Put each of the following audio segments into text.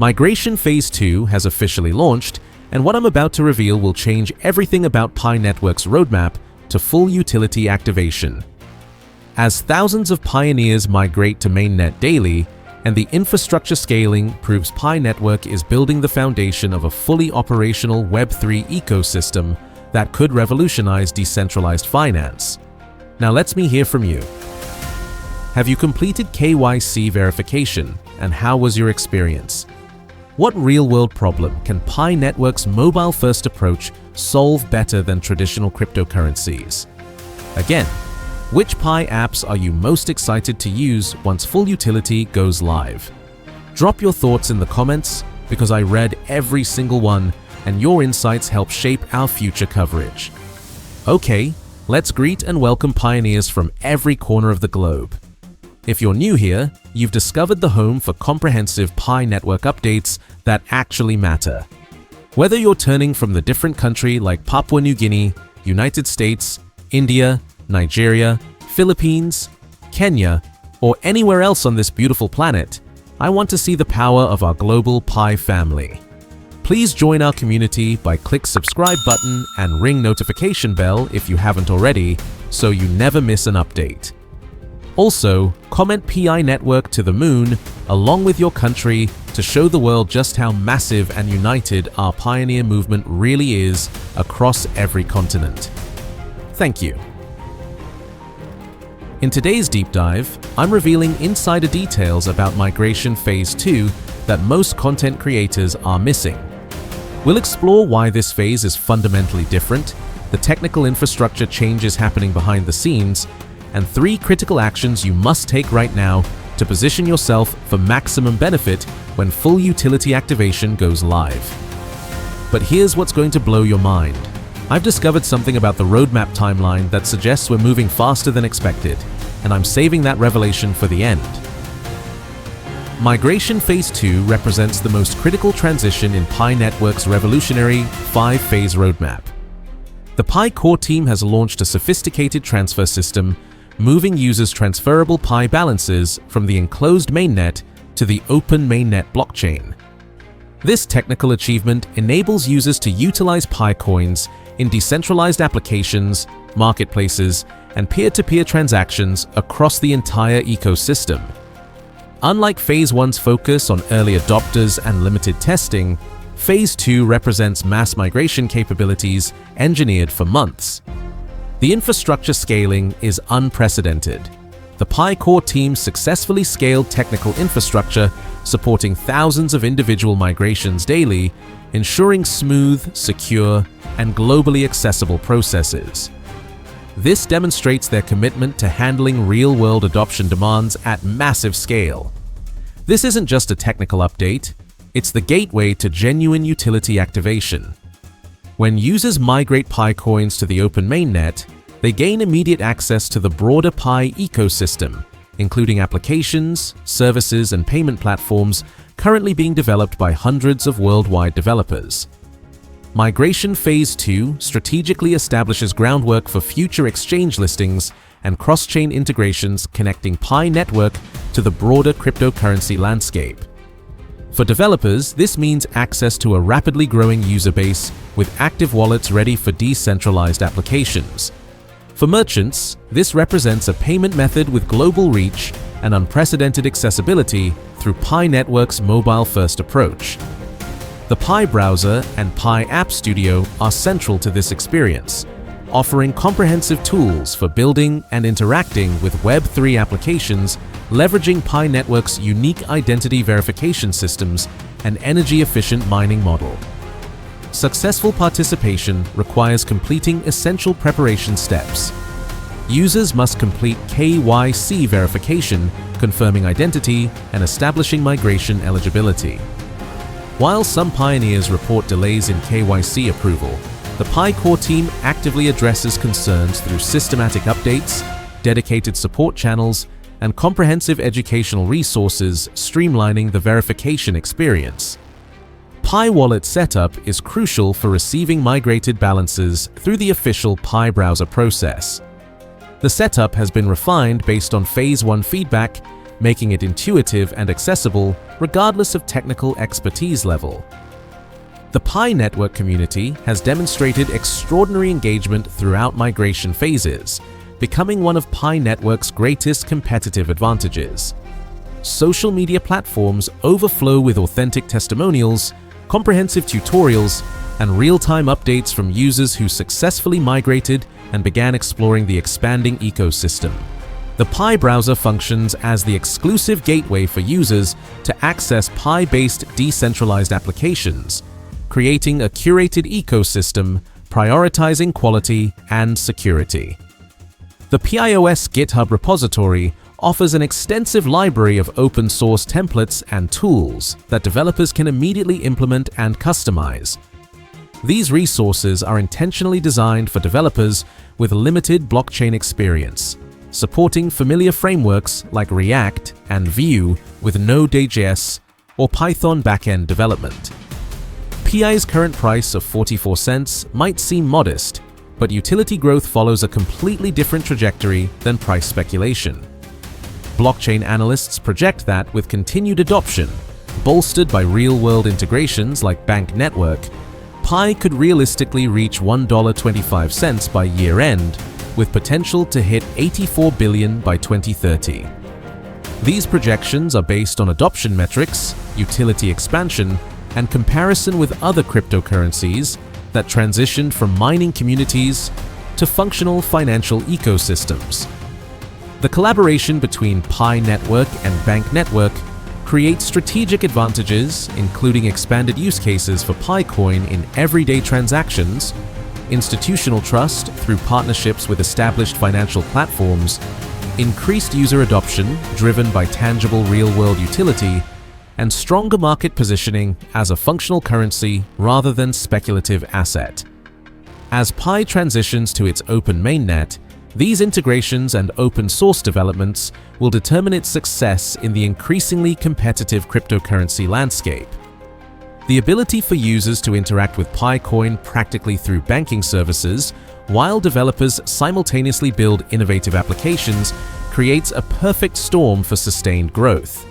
Migration Phase 2 has officially launched, and what I'm about to reveal will change everything about Pi Network's roadmap to full utility activation. As thousands of pioneers migrate to mainnet daily, and the infrastructure scaling proves Pi Network is building the foundation of a fully operational Web3 ecosystem that could revolutionize decentralized finance. Now let me hear from you. Have you completed KYC verification, and how was your experience? What real-world problem can Pi Network's mobile-first approach solve better than traditional cryptocurrencies? Again, which Pi apps are you most excited to use once full utility goes live? Drop your thoughts in the comments, because I read every single one, and your insights help shape our future coverage. Okay, let's greet and welcome pioneers from every corner of the globe. If you're new here, you've discovered the home for comprehensive Pi Network updates that actually matter. Whether you're turning from the different country like Papua New Guinea, United States, India, Nigeria, Philippines, Kenya, or anywhere else on this beautiful planet, I want to see the power of our global Pi family. Please join our community by click subscribe button and ring notification bell if you haven't already, so you never miss an update. Also, comment Pi Network to the moon along with your country to show the world just how massive and united our pioneer movement really is across every continent. Thank you. In today's deep dive, I'm revealing insider details about Migration Phase 2 that most content creators are missing. We'll explore why this phase is fundamentally different, the technical infrastructure changes happening behind the scenes, and 3 critical actions you must take right now to position yourself for maximum benefit when full utility activation goes live. But here's what's going to blow your mind. I've discovered something about the roadmap timeline that suggests we're moving faster than expected, and I'm saving that revelation for the end. Migration Phase 2 represents the most critical transition in Pi Network's revolutionary 5-phase roadmap. The Pi core team has launched a sophisticated transfer system, moving users' transferable Pi balances from the enclosed mainnet to the open mainnet blockchain. This technical achievement enables users to utilize PiCoins in decentralized applications, marketplaces, and peer-to-peer transactions across the entire ecosystem. Unlike Phase 1's focus on early adopters and limited testing, Phase 2 represents mass migration capabilities engineered for months. The infrastructure scaling is unprecedented. The Pi core team successfully scaled technical infrastructure, supporting thousands of individual migrations daily, ensuring smooth, secure, and globally accessible processes. This demonstrates their commitment to handling real-world adoption demands at massive scale. This isn't just a technical update, it's the gateway to genuine utility activation. When users migrate PiCoins to the open mainnet, they gain immediate access to the broader Pi ecosystem, including applications, services, and payment platforms currently being developed by hundreds of worldwide developers. Migration Phase 2 strategically establishes groundwork for future exchange listings and cross-chain integrations connecting Pi Network to the broader cryptocurrency landscape. For developers, this means access to a rapidly growing user base with active wallets ready for decentralized applications. For merchants, this represents a payment method with global reach and unprecedented accessibility through Pi Network's mobile-first approach. The Pi browser and Pi App Studio are central to this experience, offering comprehensive tools for building and interacting with Web3 applications, leveraging Pi Network's unique identity verification systems and energy-efficient mining model. Successful participation requires completing essential preparation steps. Users must complete KYC verification, confirming identity and establishing migration eligibility. While some pioneers report delays in KYC approval, the Pi core team actively addresses concerns through systematic updates, dedicated support channels, and comprehensive educational resources, streamlining the verification experience. Pi Wallet setup is crucial for receiving migrated balances through the official Pi browser process. The setup has been refined based on Phase 1 feedback making it intuitive and accessible regardless of technical expertise level. The Pi network community has demonstrated extraordinary engagement throughout migration phases, becoming one of Pi network's greatest competitive advantages. Social media platforms overflow with authentic testimonials, comprehensive tutorials, and real-time updates from users who successfully migrated and began exploring the expanding ecosystem. The Pi browser functions as the exclusive gateway for users to access Pi-based decentralized applications, creating a curated ecosystem prioritizing quality and security. The PIOS GitHub repository offers an extensive library of open-source templates and tools that developers can immediately implement and customize. These resources are intentionally designed for developers with limited blockchain experience, supporting familiar frameworks like React and Vue with Node.js or Python backend development. PI's current price of 44 cents might seem modest, but utility growth follows a completely different trajectory than price speculation. Blockchain analysts project that with continued adoption, bolstered by real-world integrations like Bank Network, Pi could realistically reach $1.25 by year-end, with potential to hit $84 billion by 2030. These projections are based on adoption metrics, utility expansion, and comparison with other cryptocurrencies that transitioned from mining communities to functional financial ecosystems. The collaboration between Pi Network and Bank Network creates strategic advantages, including expanded use cases for PiCoin in everyday transactions, institutional trust through partnerships with established financial platforms, increased user adoption driven by tangible real-world utility, and stronger market positioning as a functional currency rather than speculative asset. As Pi transitions to its open mainnet, these integrations and open source developments will determine its success in the increasingly competitive cryptocurrency landscape. The ability for users to interact with PiCoin practically through banking services, while developers simultaneously build innovative applications, creates a perfect storm for sustained growth.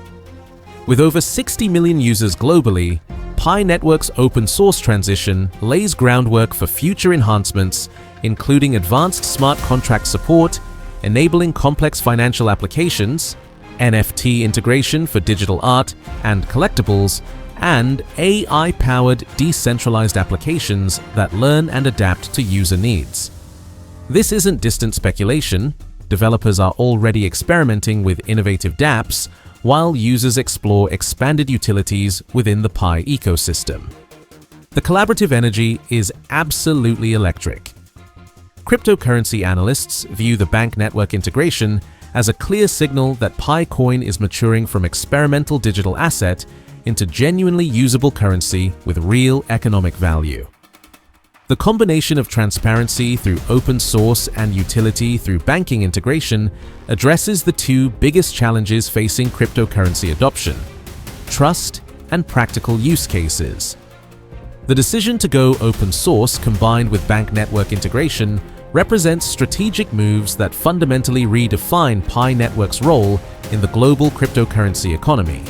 With over 60 million users globally, Pi Network's open source transition lays groundwork for future enhancements, including advanced smart contract support, enabling complex financial applications, NFT integration for digital art and collectibles, and AI-powered decentralized applications that learn and adapt to user needs. This isn't distant speculation. Developers are already experimenting with innovative dApps, while users explore expanded utilities within the Pi ecosystem. The collaborative energy is absolutely electric. Cryptocurrency analysts view the Bank Network integration as a clear signal that PiCoin is maturing from experimental digital asset into genuinely usable currency with real economic value. The combination of transparency through open source and utility through banking integration addresses the two biggest challenges facing cryptocurrency adoption: trust and practical use cases. The decision to go open source combined with Bank Network integration represents strategic moves that fundamentally redefine Pi Network's role in the global cryptocurrency economy.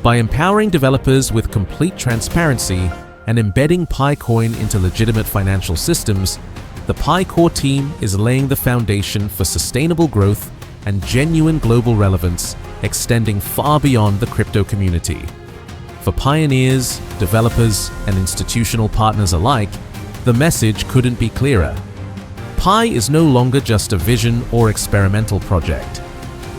By empowering developers with complete transparency and embedding PiCoin into legitimate financial systems, the Pi core team is laying the foundation for sustainable growth and genuine global relevance, extending far beyond the crypto community. For pioneers, developers, and institutional partners alike, the message couldn't be clearer. Pi is no longer just a vision or experimental project.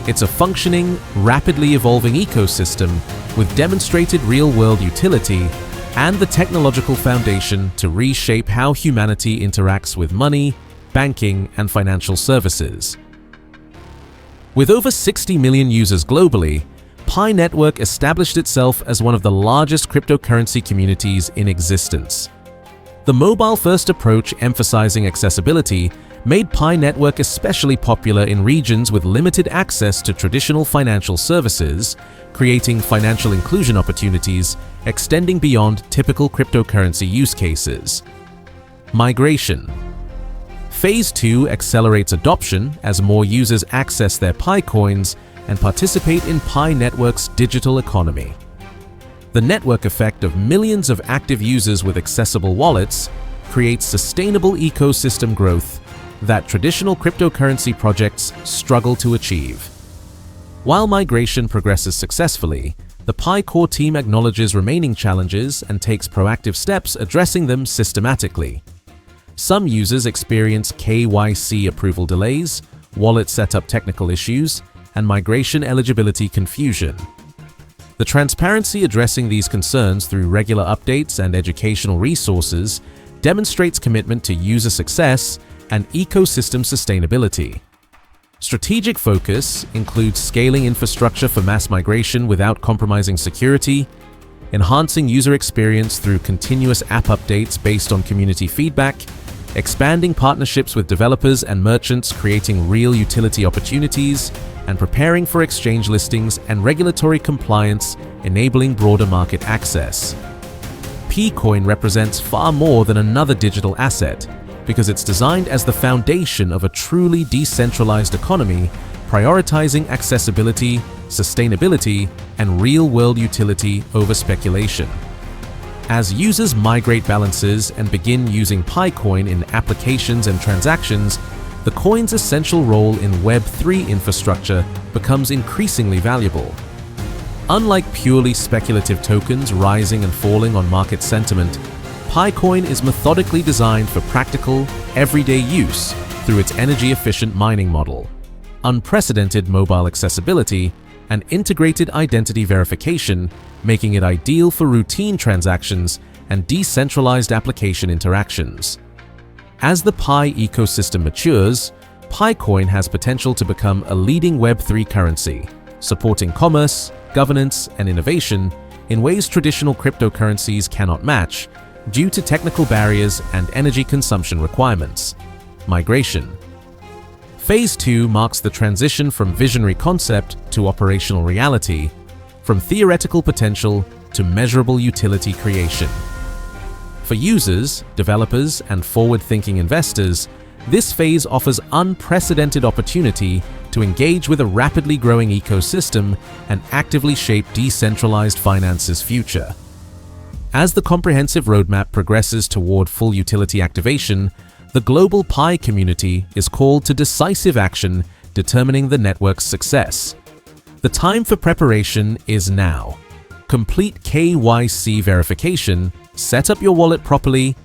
It's a functioning, rapidly evolving ecosystem with demonstrated real-world utility and the technological foundation to reshape how humanity interacts with money, banking, and financial services. With over 60 million users globally, Pi Network established itself as one of the largest cryptocurrency communities in existence. The mobile-first approach emphasizing accessibility made Pi Network especially popular in regions with limited access to traditional financial services, creating financial inclusion opportunities extending beyond typical cryptocurrency use cases. Migration. Phase 2 accelerates adoption as more users access their PiCoins and participate in Pi Network's digital economy. The network effect of millions of active users with accessible wallets creates sustainable ecosystem growth that traditional cryptocurrency projects struggle to achieve. While migration progresses successfully, the Pi core team acknowledges remaining challenges and takes proactive steps addressing them systematically. Some users experience KYC approval delays, wallet setup technical issues, and migration eligibility confusion. The transparency addressing these concerns through regular updates and educational resources demonstrates commitment to user success and ecosystem sustainability. Strategic focus includes scaling infrastructure for mass migration without compromising security, enhancing user experience through continuous app updates based on community feedback, expanding partnerships with developers and merchants creating real utility opportunities, and preparing for exchange listings and regulatory compliance enabling broader market access. PiCoin represents far more than another digital asset because it's designed as the foundation of a truly decentralized economy, prioritizing accessibility, sustainability, and real-world utility over speculation. As users migrate balances and begin using PiCoin in applications and transactions, the coin's essential role in Web3 infrastructure becomes increasingly valuable. Unlike purely speculative tokens rising and falling on market sentiment, PiCoin is methodically designed for practical, everyday use through its energy-efficient mining model, unprecedented mobile accessibility, and integrated identity verification, making it ideal for routine transactions and decentralized application interactions. As the Pi ecosystem matures, PiCoin has potential to become a leading Web3 currency, supporting commerce, governance, and innovation in ways traditional cryptocurrencies cannot match due to technical barriers and energy consumption requirements. Migration. Phase 2 marks the transition from visionary concept to operational reality, from theoretical potential to measurable utility creation. For users, developers, and forward-thinking investors, this phase offers unprecedented opportunity to engage with a rapidly growing ecosystem and actively shape decentralized finance's future. As the comprehensive roadmap progresses toward full utility activation, the global Pi community is called to decisive action, determining the network's success. The time for preparation is now. Complete KYC verification, set up your wallet properly,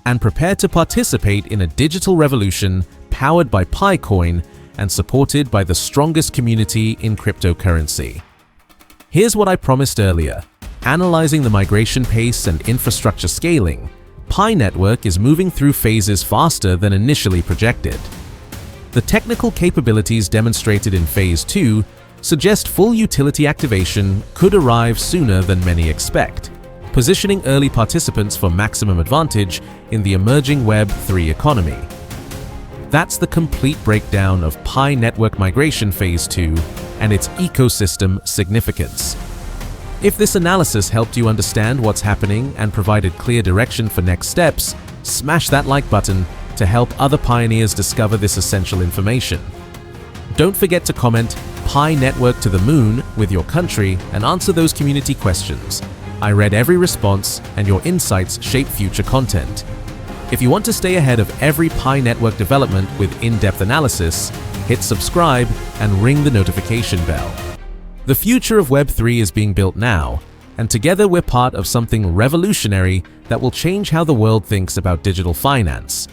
and prepare to participate in a digital revolution powered by PiCoin and supported by the strongest community in cryptocurrency. Here's what I promised earlier. Analyzing the migration pace and infrastructure scaling, Pi Network is moving through phases faster than initially projected. The technical capabilities demonstrated in Phase 2 suggest full utility activation could arrive sooner than many expect, positioning early participants for maximum advantage in the emerging Web3 economy. That's the complete breakdown of Pi Network Migration Phase 2 and its ecosystem significance. If this analysis helped you understand what's happening and provided clear direction for next steps, smash that like button to help other pioneers discover this essential information. Don't forget to comment Pi Network to the moon with your country and answer those community questions. I read every response, and your insights shape future content. If you want to stay ahead of every Pi Network development with in-depth analysis, hit subscribe and ring the notification bell. The future of Web3 is being built now, and together we're part of something revolutionary that will change how the world thinks about digital finance.